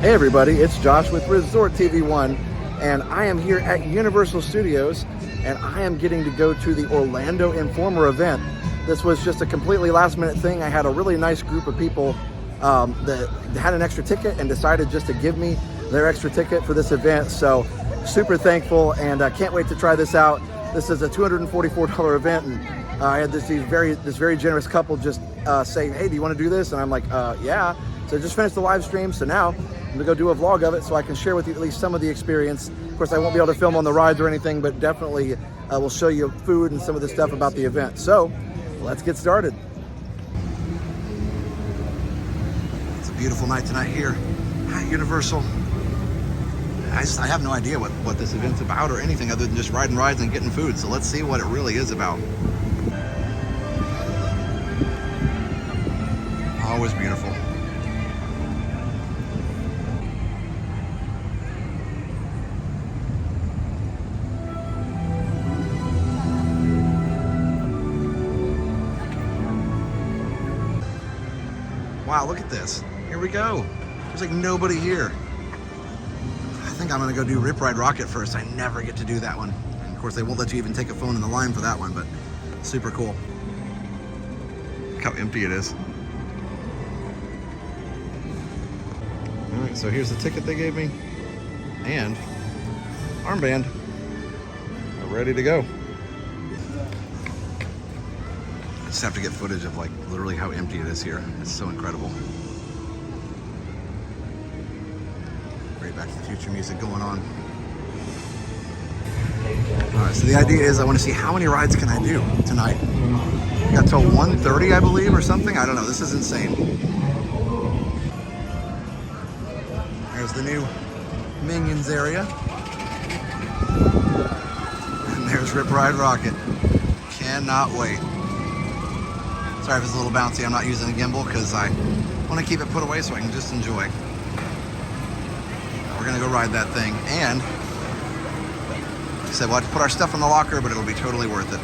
Hey everybody, it's Josh with Resort TV 1, and I am here at Universal Studios, and I am getting to go to the Orlando Informer event. This was just a completely last minute thing. I had a really nice group of people that had an extra ticket and decided just to give me their extra ticket for this event. So super thankful, and I can't wait to try this out. This is a $244 event, and I had this very generous couple just say, hey, do you want to do this? And I'm like, yeah. So I just finished the live stream, so now I'm gonna go do a vlog of it so I can share with you at least some of the experience. Of course, I won't be able to film on the rides or anything, but definitely will show you food and some of the stuff about the event. So let's get started. It's a beautiful night tonight here at Universal. I have no idea what this event's about or anything other than just riding rides and getting food. So let's see what it really is about. Always beautiful. Wow, look at this. Here we go. There's like nobody here. I think I'm gonna go do Rip Ride Rocket first. I never get to do that one. And of course, they won't let you even take a phone in the line for that one, but super cool. Look how empty it is. All right, so here's the ticket they gave me and armband. We're ready to go. Just have to get footage of like literally how empty it is here. It's so incredible. Great Back to the Future music going on. All right, so the idea is I want to see how many rides can I do tonight. Got till 1:30, I believe, or something. I don't know. This is insane. There's the new Minions area. And there's Rip Ride Rocket. Cannot wait. Sorry if it's a little bouncy. I'm not using a gimbal because I want to keep it put away so I can just enjoy. We're gonna go ride that thing, and he said we'll have to put our stuff in the locker, but it'll be totally worth it.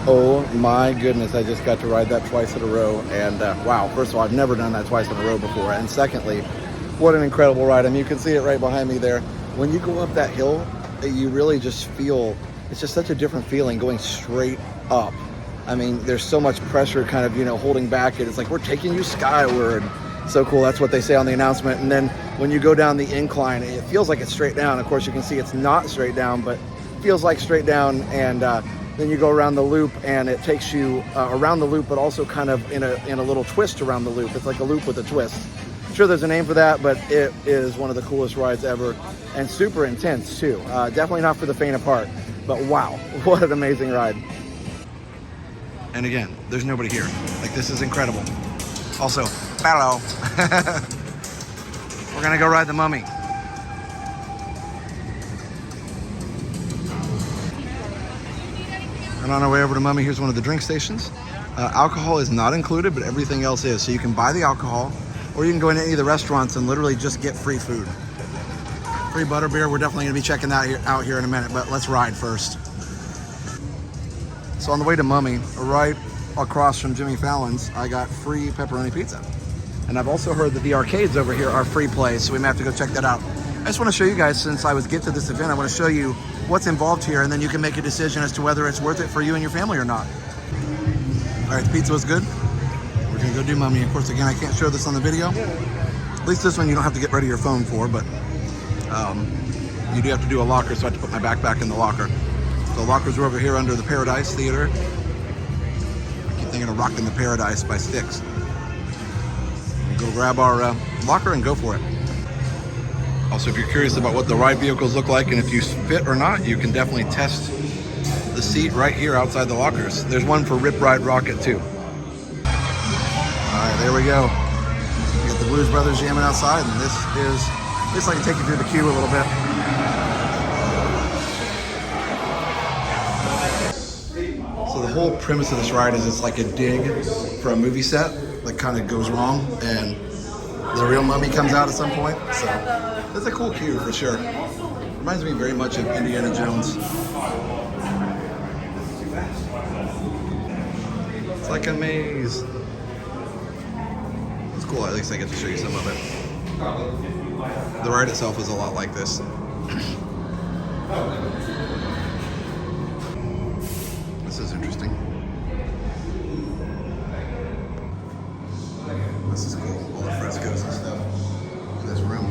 Oh my goodness, I just got to ride that twice in a row, and wow, first of all, I've never done that twice in a row before, and secondly, what an incredible ride. I mean, you can see it right behind me there. When you go up that hill, you really just feel, it's just such a different feeling going straight up. I mean, there's so much pressure kind of, holding back. It's like, we're taking you skyward. So cool, that's what they say on the announcement. And then when you go down the incline, it feels like it's straight down. Of course, you can see it's not straight down, but it feels like straight down. And then you go around the loop, and it takes you around the loop, but also kind of in a little twist around the loop. It's like a loop with a twist. I'm sure there's a name for that, but it is one of the coolest rides ever, and super intense too. Definitely not for the faint of heart, but wow, what an amazing ride. And again, there's nobody here. Like, this is incredible. Also, hello. We're gonna go ride the Mummy. And on our way over to Mummy, here's one of the drink stations. Alcohol is not included, but everything else is. So you can buy the alcohol, or you can go into any of the restaurants and literally just get free food. Free butterbeer. We're definitely gonna be checking that out here in a minute, but let's ride first. So on the way to Mummy, right across from Jimmy Fallon's, I got free pepperoni pizza. And I've also heard that the arcades over here are free play, so we may have to go check that out. I just wanna show you guys, since I was get to this event, I wanna show you what's involved here, and then you can make a decision as to whether it's worth it for you and your family or not. All right, the pizza was good. We're gonna go do Mummy. Of course, again, I can't show this on the video. At least this one you don't have to get rid of your phone for, but you do have to do a locker, so I have to put my backpack in the locker. The lockers are over here under the Paradise Theater. I keep thinking of Rockin' the Paradise by Styx. We'll go grab our locker and go for it. Also, if you're curious about what the ride vehicles look like and if you fit or not, you can definitely test the seat right here outside the lockers. There's one for Rip Ride Rocket too. All right, there we go. We got the Blues Brothers jamming outside, and this I can take you through the queue a little bit. So the whole premise of this ride is it's like a dig for a movie set that kind of goes wrong, and the real Mummy comes out at some point. So that's a cool queue for sure. Reminds me very much of Indiana Jones. It's like a maze. It's cool, at least I get to show you some of it. The ride itself is a lot like this. This is interesting. This is cool, all the frescoes and stuff in this room.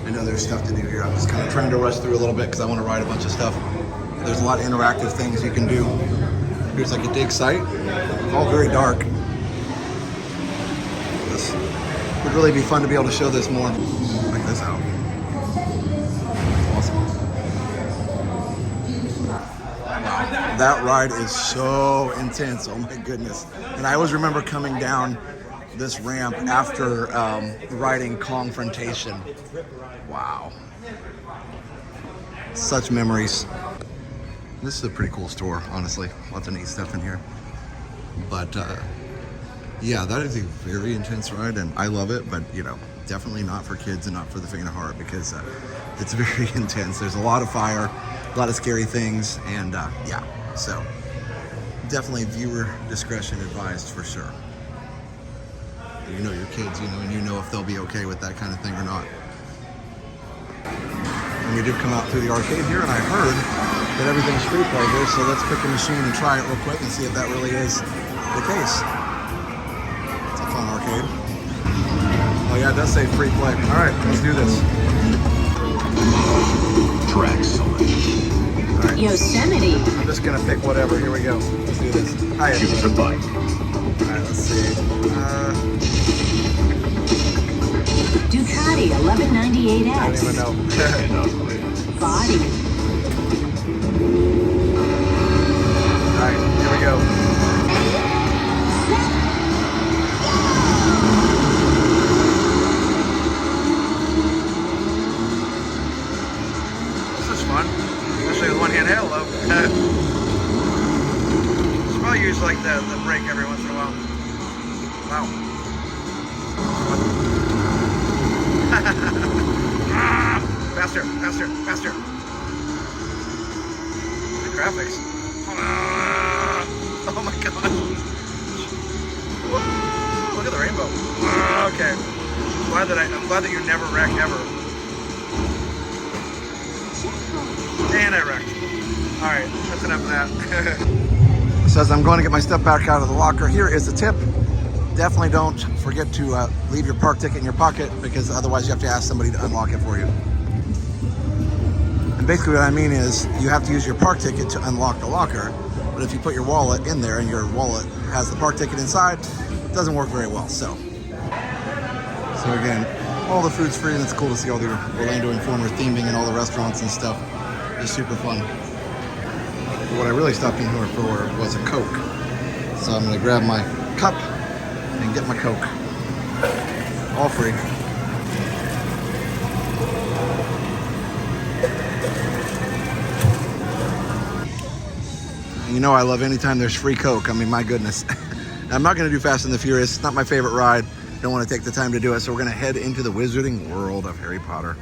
I know there's stuff to do here. I'm just kind of trying to rush through a little bit because I want to ride a bunch of stuff. There's a lot of interactive things you can do. Here's like a dig site, all very dark. This would really be fun to be able to show this more. Check this out. Awesome. Wow. That ride is so intense. Oh my goodness. And I always remember coming down this ramp after riding Confrontation. Wow. Such memories. This is a pretty cool store, honestly. Lots of neat stuff in here. But yeah, that is a very intense ride and I love it, but you know, definitely not for kids and not for the faint of heart because it's very intense. There's a lot of fire, a lot of scary things, and yeah, so definitely viewer discretion advised for sure. You know your kids, you know, and you know if they'll be okay with that kind of thing or not. And we did come out through the arcade here, and I heard that everything's free play here, so let's pick a machine and try it real quick and see if that really is the case. It's a fun arcade. Oh yeah, it does say free play. All right, let's do this. Track select. All right. Yosemite. I'm just gonna pick whatever. Here we go. Let's do this. Hi. Choose a bike. All right, let's see. Ducati I don't 1198X. even know. Body. All right, here we go. This is fun, especially with one hand held though. Should probably use like the brake every once in a while. Wow. Faster, faster, faster. The graphics. Oh my gosh. Whoa, look at the rainbow. Okay. I'm glad that you never wreck ever. And I wrecked. Alright, that's enough of that. It says I'm going to get my stuff back out of the locker. Here is the tip. Definitely don't forget to leave your park ticket in your pocket because otherwise you have to ask somebody to unlock it for you. And basically what I mean is you have to use your park ticket to unlock the locker, but if you put your wallet in there and your wallet has the park ticket inside, it doesn't work very well. So again, all the food's free and it's cool to see all the Orlando Informer theming and all the restaurants and stuff. It's super fun. But what I really stopped in here for was a Coke. So I'm gonna grab my cup and get my Coke. All free. And you know I love anytime there's free Coke. I mean, my goodness. I'm not gonna do Fast and the Furious. It's not my favorite ride. Don't want to take the time to do it, so we're gonna head into the wizarding world of Harry Potter.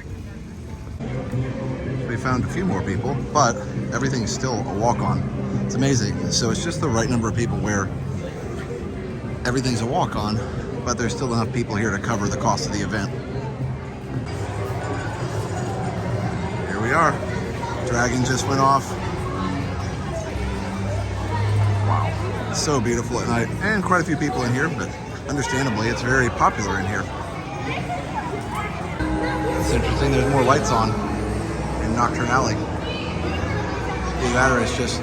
We found a few more people, but everything's still a walk-on. It's amazing. So it's just the right number of people where everything's a walk-on, but there's still enough people here to cover the cost of the event. Here we are. Dragon just went off. Wow. It's so beautiful at night. And quite a few people in here, but understandably, it's very popular in here. It's interesting, there's more lights on in Nocturne Alley. Either that or it's just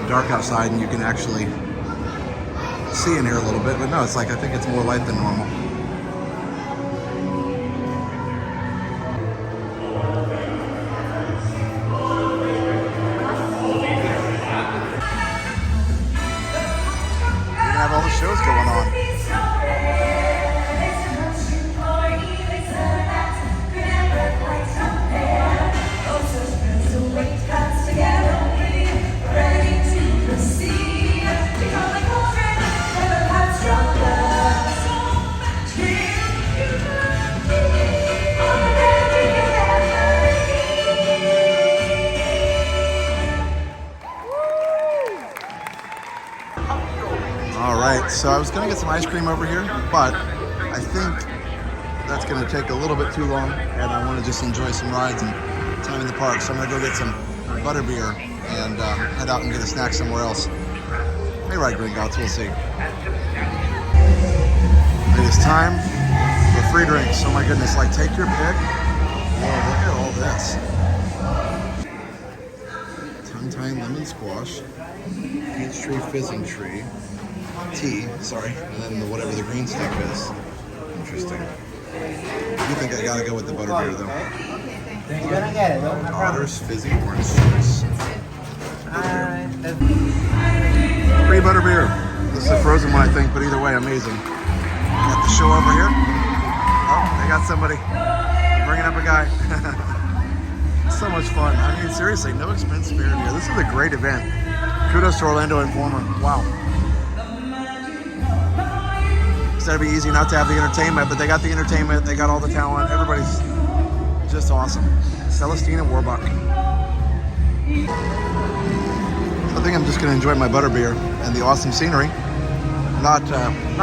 dark outside and you can actually see in here a little bit, but no, it's like I think it's more light than normal. You can have all the shows going on. All right, so I was gonna get some ice cream over here, but I think that's gonna take a little bit too long, and I want to just enjoy some rides and time in the park. So I'm gonna go get some butterbeer and head out and get a snack somewhere else. May ride Gringotts, we'll see. It is time for free drinks. Oh my goodness, like take your pick. Oh, look at all this. Tongue-tie lemon squash, peach tree fizzing tree, tea, sorry, and then whatever the green stuff is. Interesting. I think I gotta go with the butterbeer though. You're gonna get it, though. Otter's fizzy orange juice. Free butterbeer. This is a frozen one, I think, but either way, amazing. Got the show over here. Oh, they got somebody bringing up a guy. So much fun. I mean, seriously, no expense spared here. This is a great event. Kudos to Orlando Informer. Wow. Said it'd be easy not to have the entertainment, but they got the entertainment. They got all the talent. Everybody's just awesome. Celestina Warbuck. I think I'm just going to enjoy my butterbeer and the awesome scenery. Not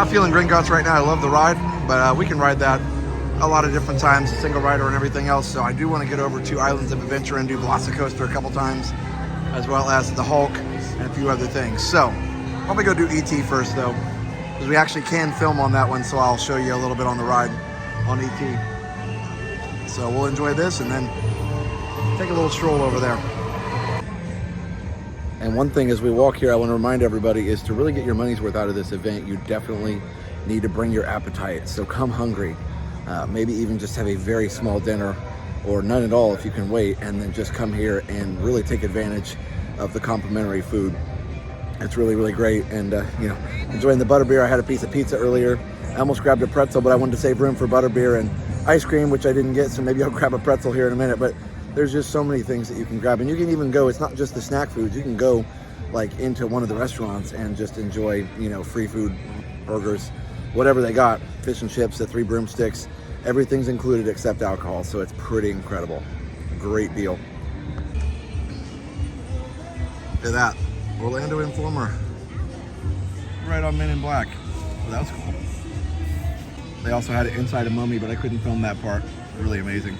feeling Gringotts right now. I love the ride, but we can ride that a lot of different times, a single rider and everything else. So I do want to get over to Islands of Adventure and do Velocicoaster a couple times, as well as the Hulk and a few other things. So probably go do ET first though, because we actually can film on that one. So I'll show you a little bit on the ride on ET. So we'll enjoy this and then take a little stroll over there. And one thing as we walk here, I want to remind everybody is to really get your money's worth out of this event, you definitely need to bring your appetite. So come hungry, maybe even just have a very small dinner or none at all if you can wait, and then just come here and really take advantage of the complimentary food. It's really, really great. And you know, enjoying the butterbeer. I had a piece of pizza earlier. I almost grabbed a pretzel, but I wanted to save room for butterbeer and ice cream, which I didn't get, so maybe I'll grab a pretzel here in a minute. But there's just so many things that you can grab, and you can even go, it's not just the snack foods, you can go like into one of the restaurants and just enjoy, you know, free food, burgers, whatever they got, fish and chips, the 3 broomsticks, everything's included except alcohol. So it's pretty incredible. Great deal. Look at that, Orlando Informer, right on Men in Black. Well, that was cool. They also had it inside a mummy, but I couldn't film that part. Really amazing.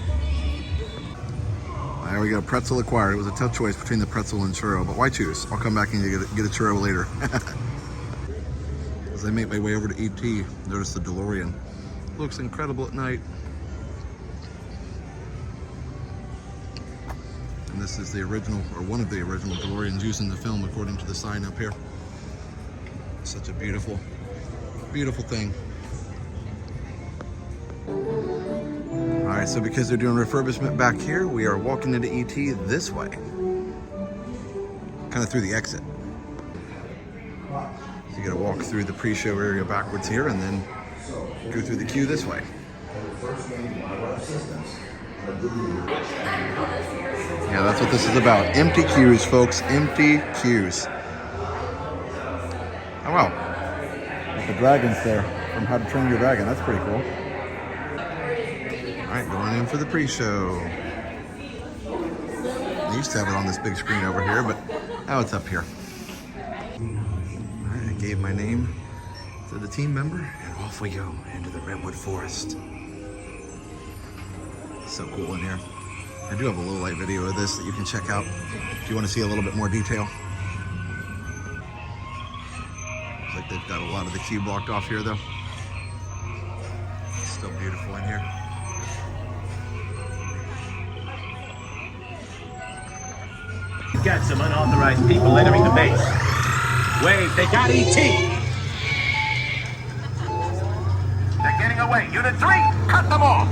There we go, pretzel acquired. It was a tough choice between the pretzel and churro, but why choose? I'll come back and get a churro later. As I make my way over to ET, notice the DeLorean. Looks incredible at night. And this is the original, or one of the original DeLoreans used in the film, according to the sign up here. Such a beautiful, beautiful thing. All right, so because they're doing refurbishment back here, we are walking into ET this way. Kind of through the exit. So you gotta walk through the pre-show area backwards here and then go through the queue this way. Yeah, that's what this is about. Empty queues, folks, empty queues. Oh wow, the dragons there from How to Train Your Dragon, that's pretty cool. All right, going in for the pre-show. They used to have it on this big screen over here, but now it's up here. All right, I gave my name to the team member, and off we go into the Redwood Forest. So cool in here. I do have a little light video of this that you can check out if you want to see a little bit more detail. Looks like they've got a lot of the queue blocked off here though. It's still beautiful in here. Got some unauthorized people entering the base. Wait, they got ET! They're getting away. Unit 3, cut them off.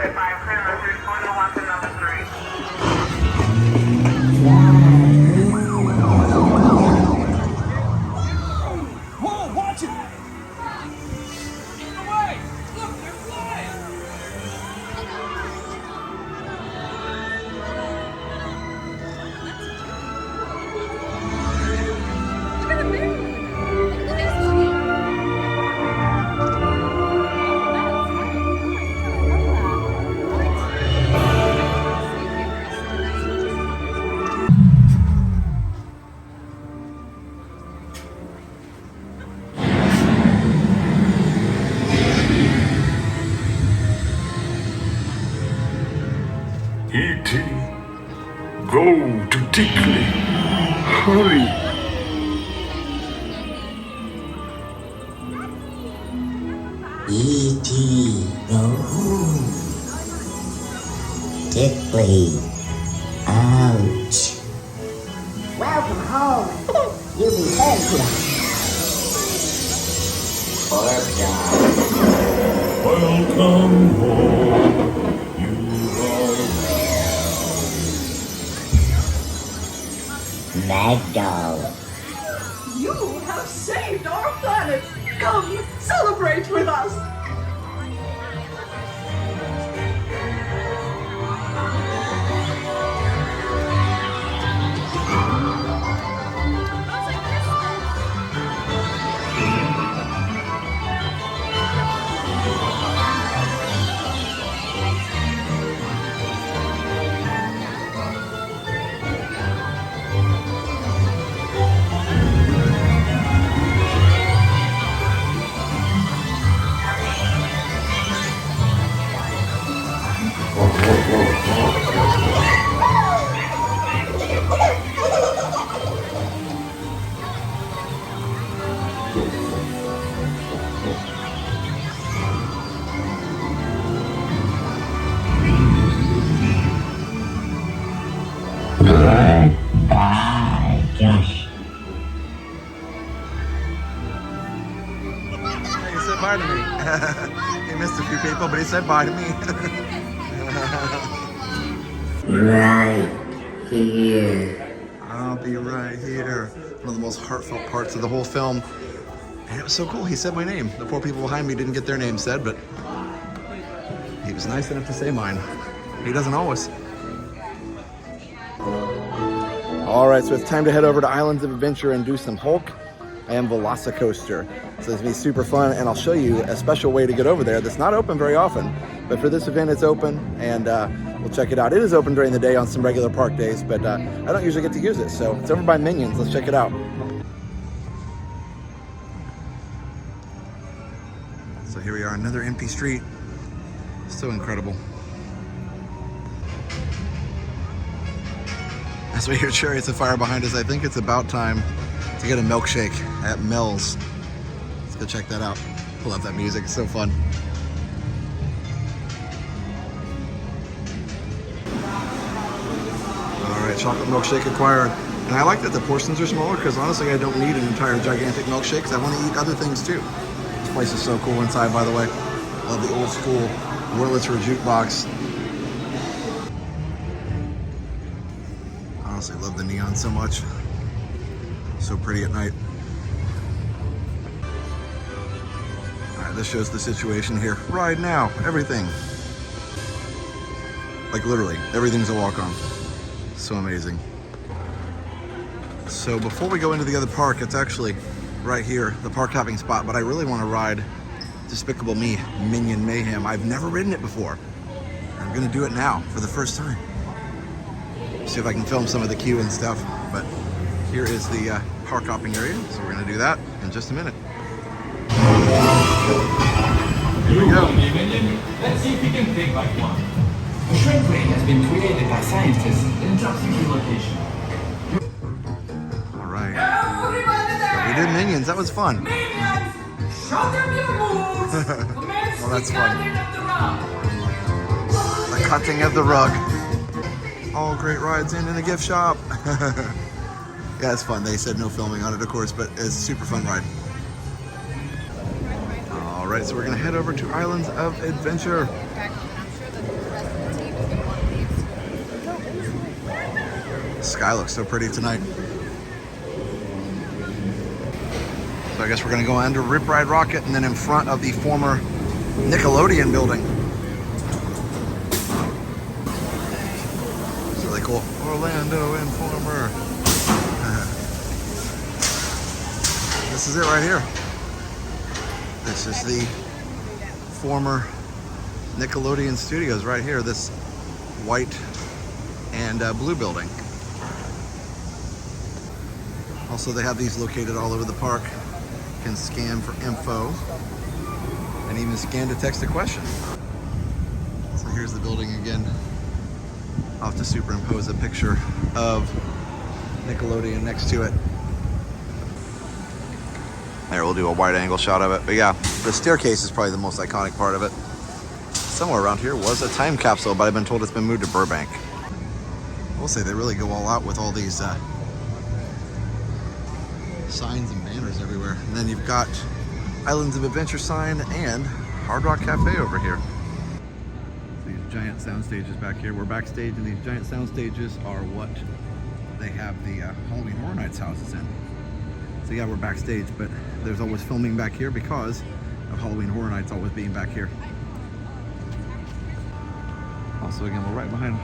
45, clear number 3, going to walk to number 3. Whoa, watch it! Get away! Look, they're flying! E.T. Go to Tickley. Hurry. E.T. Go home. Tickly. Ouch. Welcome home. You'll be thankful. Welcome home. You are Mad dog. You have saved our planet! Come, celebrate with us! Goodbye, Josh. He said bye to me. He missed a few people, but he said bye to me. Right here. I'll be right here. One of the most heartfelt parts of the whole film. And it was so cool. He said my name. The poor people behind me didn't get their name said, but he was nice enough to say mine. He doesn't always. All right, so it's time to head over to Islands of Adventure and do some Hulk and Velocicoaster. So it's gonna be super fun, and I'll show you a special way to get over there that's not open very often, but for this event it's open, and we'll check it out. It is open during the day on some regular park days, but I don't usually get to use it, so it's over by Minions. Let's check it out. So here we are, another empty street. So incredible. As we hear chariots of fire behind us, I think it's about time to get a milkshake at Mel's. Let's go check that out. I love that music, it's so fun. All right, chocolate milkshake acquired. And I like that the portions are smaller because honestly I don't need an entire gigantic milkshake because I want to eat other things too. This place is so cool inside, by the way. Love the old school Wurlitzer jukebox. Honestly, love the neon so much. So pretty at night. All right, this shows the situation here right now. Everything. Like literally, everything's a walk-on. So amazing. So before we go into the other park, it's actually right here, the park hopping spot, but I really want to ride Despicable Me, Minion Mayhem. I've never ridden it before. I'm gonna do it now for the first time. See if I can film some of the queue and stuff, but here is the park hopping area, so we're gonna do that in just a minute. Here we go. Let's see if we can think like one. A shrink ray has been created by scientists in a top secret location. All right. We did Minions, that was fun. Minions, show them your moves. Well, that's fun. The cutting of the rug. All great rides in the gift shop. Yeah, it's fun. They said no filming on it, of course, but it's a super fun ride. All right, so we're gonna head over to Islands of Adventure. The sky looks so pretty tonight. So I guess we're gonna go under Rip Ride Rocket and then in front of the former Nickelodeon building. It's really cool. Orlando Informer. This is it right here. This is the former Nickelodeon Studios right here. This white and blue building. Also, they have these located all over the park. You can scan for info and even scan to text a question. So here's the building again. I'll have to superimpose a picture of Nickelodeon next to it. There, we'll do a wide angle shot of it. But yeah, the staircase is probably the most iconic part of it. Somewhere around here was a time capsule, but I've been told it's been moved to Burbank. I will say they really go all out with all these signs and banners everywhere. And then you've got Islands of Adventure sign and Hard Rock Cafe over here. These giant sound stages back here. We're backstage, and these giant sound stages are what they have the Halloween Horror Nights houses in. So yeah, we're backstage, but there's always filming back here because of Halloween Horror Nights always being back here. Also, again, we're right behind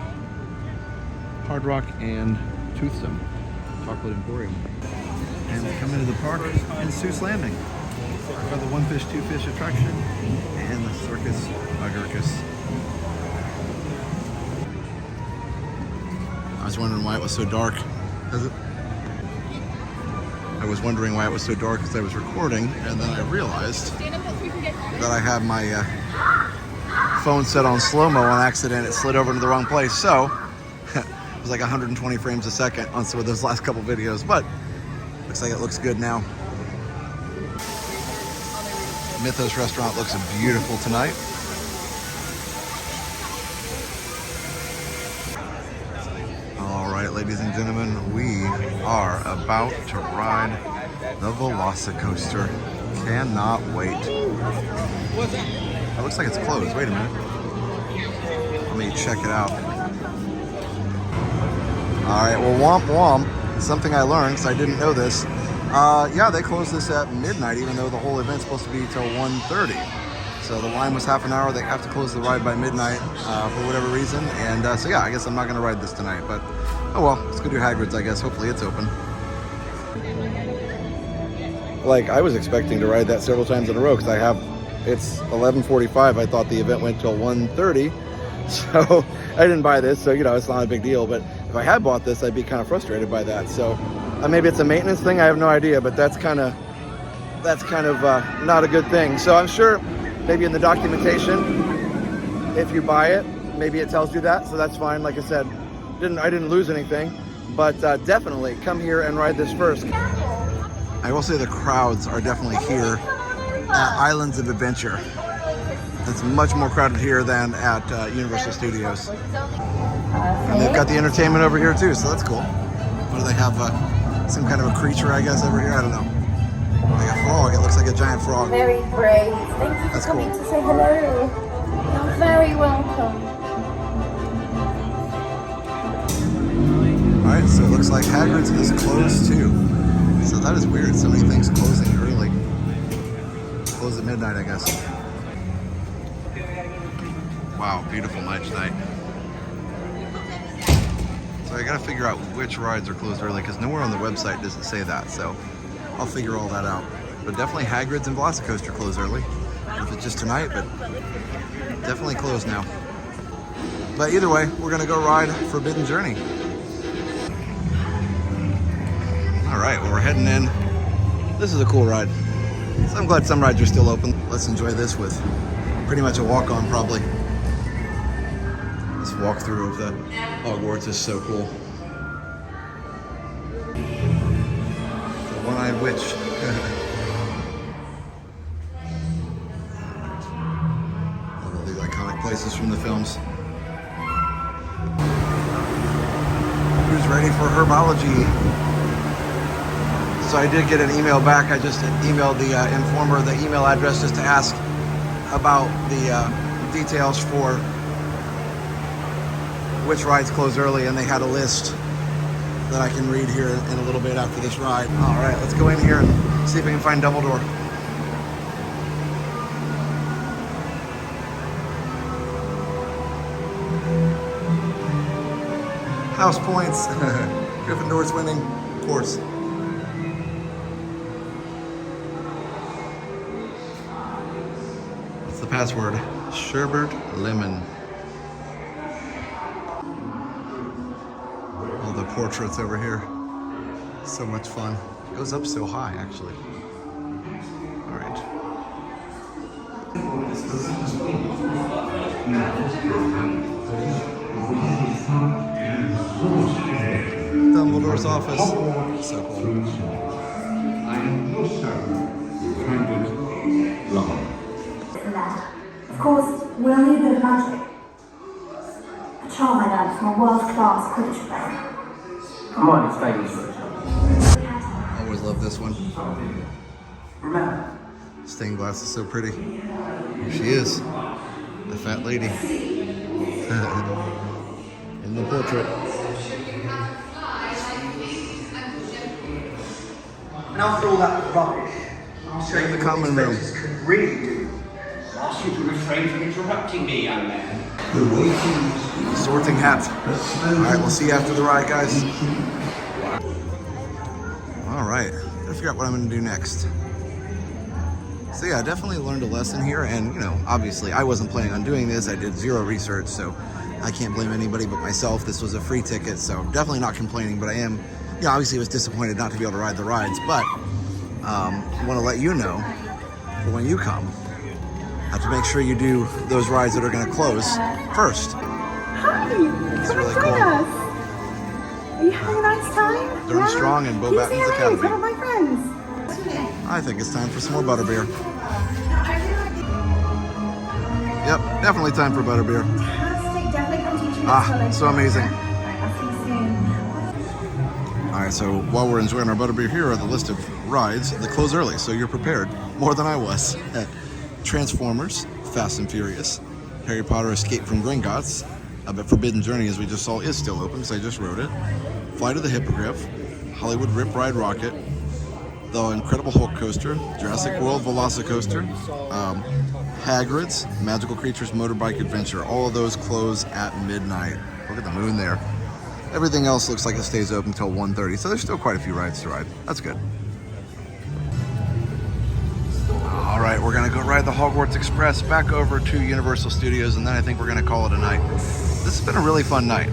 Hard Rock and Toothsome Chocolate Emporium. And we come into the park in Seuss Landing. We've got the One Fish, Two Fish attraction and the Circus Agurkus. I was wondering why it was so dark. I was wondering why it was so dark as I was recording, and then I realized that I had my phone set on slow-mo on accident. It slid over into the wrong place, so it was like 120 frames a second on some of those last couple videos, but looks like it looks good now. Mythos restaurant looks beautiful tonight. All right, ladies and gentlemen, we are about to ride the Velocicoaster. Cannot wait. It looks like it's closed. Wait a minute. Let me check it out. All right, well, womp womp. Something I learned, because I didn't know this. Yeah, they closed this at midnight, even though the whole event's supposed to be till 1:30. So the line was half an hour. They have to close the ride by midnight for whatever reason. And so yeah, I guess I'm not going to ride this tonight. But oh well, let's go do Hagrid's, I guess. Hopefully it's open. Like, I was expecting to ride that several times in a row because it's 11:45. I thought the event went till 1:30. So I didn't buy this. So, you know, it's not a big deal. But if I had bought this, I'd be kind of frustrated by that. So maybe it's a maintenance thing. I have no idea. But that's kind of not a good thing. So I'm sure maybe in the documentation, if you buy it, maybe it tells you that. So that's fine. Like I said, I didn't lose anything. But definitely come here and ride this first. I will say the crowds are definitely here at Islands of Adventure. It's much more crowded here than at Universal Studios. And they've got the entertainment over here too, so that's cool. What do they have? Some kind of a creature, I guess, over here? I don't know. Like a frog. It looks like a giant frog. Very brave. Thank you for coming to say hello. You're very welcome. Alright, so it looks like Hagrid's is closed too. So that is weird. So many things closing early. Close at midnight, I guess. Wow, beautiful night tonight. So I gotta figure out which rides are closed early because nowhere on the website does it say that. So I'll figure all that out. But definitely Hagrid's and Velocicoaster close early. If it's just tonight, but definitely closed now. But either way, we're gonna go ride Forbidden Journey. All right, well, we're heading in. This is a cool ride. So I'm glad some rides are still open. Let's enjoy this with pretty much a walk-on, probably. This walkthrough of the Hogwarts is so cool. The One-Eyed Witch. All these iconic places from the films. Who's ready for herbology? So I did get an email back. I just emailed the Informer the email address just to ask about the details for which rides close early, and they had a list that I can read here in a little bit after this ride. All right, let's go in here and see if we can find Dumbledore. House points. Gryffindor's winning, of course. What's the password? Sherbert Lemon. All the portraits over here. So much fun. It goes up so high, actually. All right. Dumbledore's office. So cool. Of course, we'll need a bit of magic. A charm I learned from a world-class Quidditch player. Come on, it's famous. Always love this one. Remember. Stained glass is so pretty. Here she is, the fat lady. In the portrait. And after all that rubbish, I'll show you the common room. Express can really do. I ask you to refrain from interrupting me, young man. Sorting hat. All right, we'll see you after the ride, guys. All right, I forgot what I'm gonna do next. So yeah, I definitely learned a lesson here, and you know, obviously I wasn't planning on doing this. I did zero research, so I can't blame anybody but myself. This was a free ticket, so definitely not complaining, but I am, you know, obviously was disappointed not to be able to ride the rides, but I want to let you know that when you come, have to make sure you do those rides that are going to close first. Hi! It's Come really and join cool. us! Are you having a nice time? Durham Strong and Bo He's Batten's here. Academy. One of my friends. I think it's time for some more butterbeer. Yep, definitely time for butterbeer. Fantastic, definitely come teach you Ah, so amazing. I'll see you soon. All right, so while we're enjoying our butterbeer, here are the list of rides that close early, so you're prepared. More than I was. Transformers, Fast and Furious, Harry Potter Escape from Gringotts, but Forbidden Journey, as we just saw, is still open because I just wrote it. Flight of the Hippogriff, Hollywood Rip Ride Rocket, The Incredible Hulk Coaster, Jurassic World Velocicoaster, Hagrid's Magical Creatures Motorbike Adventure. All of those close at midnight. Look at the moon there. Everything else looks like it stays open until 1:30, so there's still quite a few rides to ride. That's good. All right, we're gonna go ride the Hogwarts Express back over to Universal Studios, and then I think we're gonna call it a night. This has been a really fun night.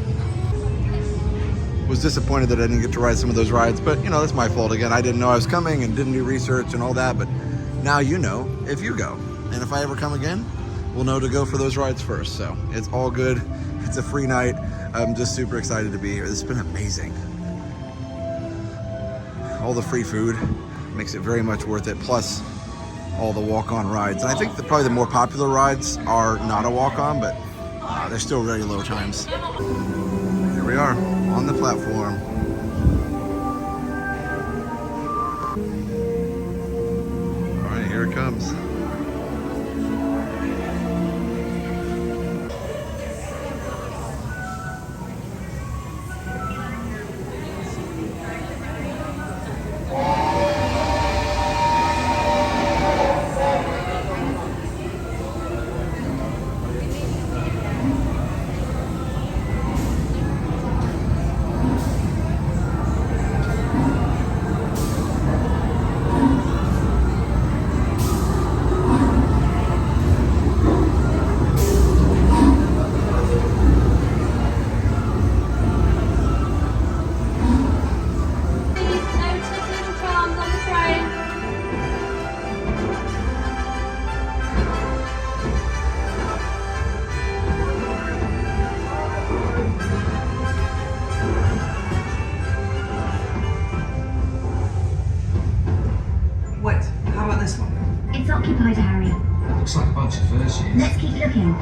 Was disappointed that I didn't get to ride some of those rides, but you know, that's my fault again. I didn't know I was coming and didn't do research and all that, but now you know if you go. And if I ever come again, we'll know to go for those rides first. So it's all good. It's a free night. I'm just super excited to be here. This has been amazing. All the free food makes it very much worth it. Plus all the walk-on rides. And I think probably the more popular rides are not a walk-on, but they're still very low times. Here we are on the platform. All right, here it comes. It's occupied, Harry. Looks like a bunch of first years. Let's keep looking.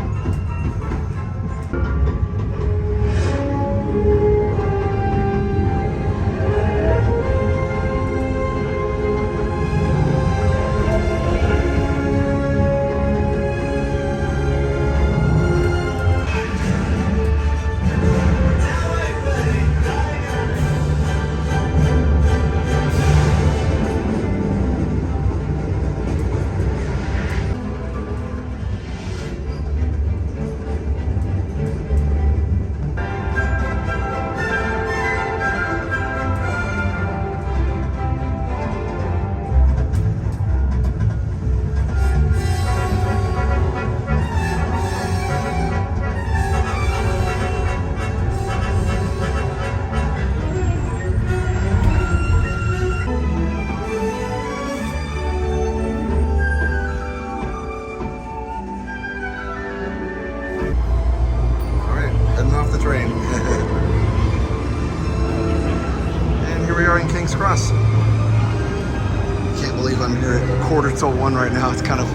1:45 right now. It's kind of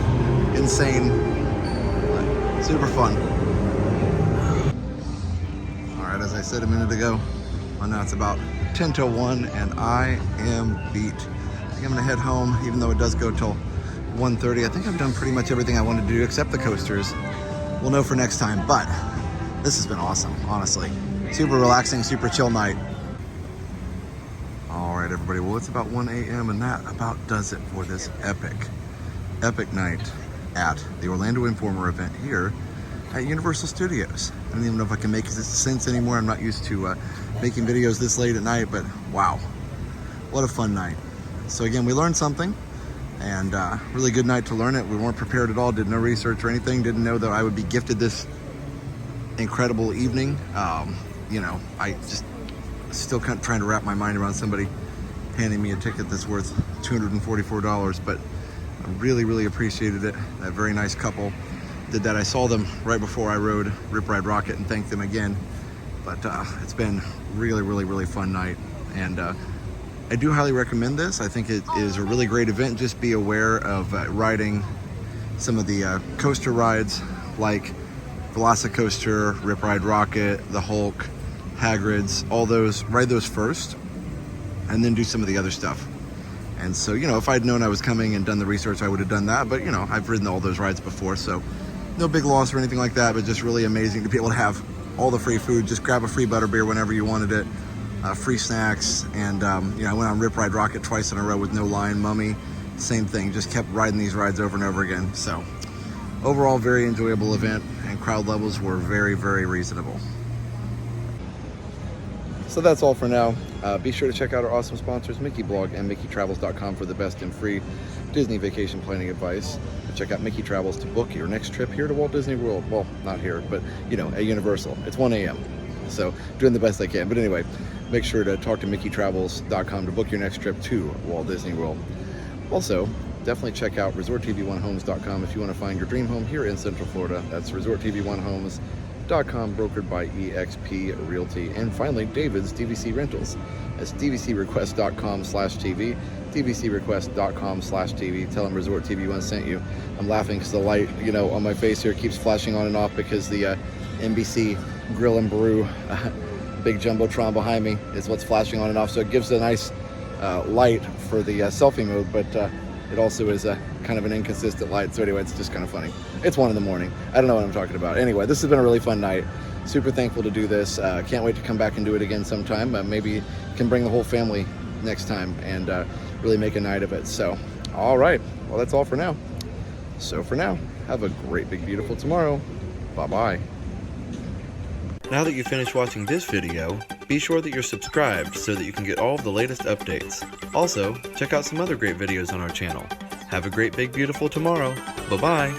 insane, but super fun. All right, as I said a minute ago, well, now it's about 1:10 and I am beat. I think I'm gonna head home, even though it does go till 1:30. I think I've done pretty much everything I wanted to do except the coasters. We'll know for next time, but this has been awesome, honestly. Super relaxing, super chill night. All right, everybody, well, it's about 1 a.m. and that about does it for this epic night at the Orlando Informer event here at Universal Studios. I don't even know if I can make sense anymore. I'm not used to making videos this late at night, but wow, what a fun night. So again, we learned something, and really good night to learn it. We weren't prepared at all, did no research or anything, didn't know that I would be gifted this incredible evening. You know, I just still kind of trying to wrap my mind around somebody handing me a ticket that's worth $244, but I really appreciated it. That very nice couple did that. I saw them right before I rode Rip Ride Rocket and thanked them again. But it's been really fun night, and I do highly recommend this. I think it is a really great event. Just be aware of riding some of the coaster rides like Velocicoaster, Rip Ride Rocket, the Hulk, Hagrid's, all those. Ride those first and then do some of the other stuff. And so, you know, if I'd known I was coming and done the research, I would have done that. But, you know, I've ridden all those rides before, so no big loss or anything like that, but just really amazing to be able to have all the free food. Just grab a free butterbeer whenever you wanted it, free snacks. And, you know, I went on Rip Ride Rocket twice in a row with no line. Mummy, same thing, just kept riding these rides over and over again. So overall, very enjoyable event, and crowd levels were very reasonable. So that's all for now. Be sure to check out our awesome sponsors, Mickey Blog and MickeyTravels.com, for the best in free Disney vacation planning advice. Check out Mickey Travels to book your next trip here to Walt Disney World. Well, not here, but, you know, at Universal. It's 1 a.m., so doing the best I can. But anyway, make sure to talk to MickeyTravels.com to book your next trip to Walt Disney World. Also, definitely check out ResortTV1Homes.com if you want to find your dream home here in Central Florida. That's ResortTV1Homes.com, brokered by eXp Realty. And finally, David's DVC Rentals. That's DVCRequest.com/TV, DVCRequest.com/TV. Tell them Resort TV 1 sent you. I'm laughing because the light, you know, on my face here keeps flashing on and off because the NBC Grill and Brew big jumbotron behind me is what's flashing on and off. So it gives a nice light for the selfie mode, but it also is a kind of an inconsistent light. So anyway, it's just kind of funny. It's 1 in the morning. I don't know what I'm talking about. Anyway, this has been a really fun night. Super thankful to do this. Can't wait to come back and do it again sometime. Maybe can bring the whole family next time and really make a night of it. So, all right. Well, that's all for now. So for now, have a great, big, beautiful tomorrow. Bye-bye. Now that you've finished watching this video, be sure that you're subscribed so that you can get all of the latest updates. Also, check out some other great videos on our channel. Have a great, big, beautiful tomorrow. Bye-bye.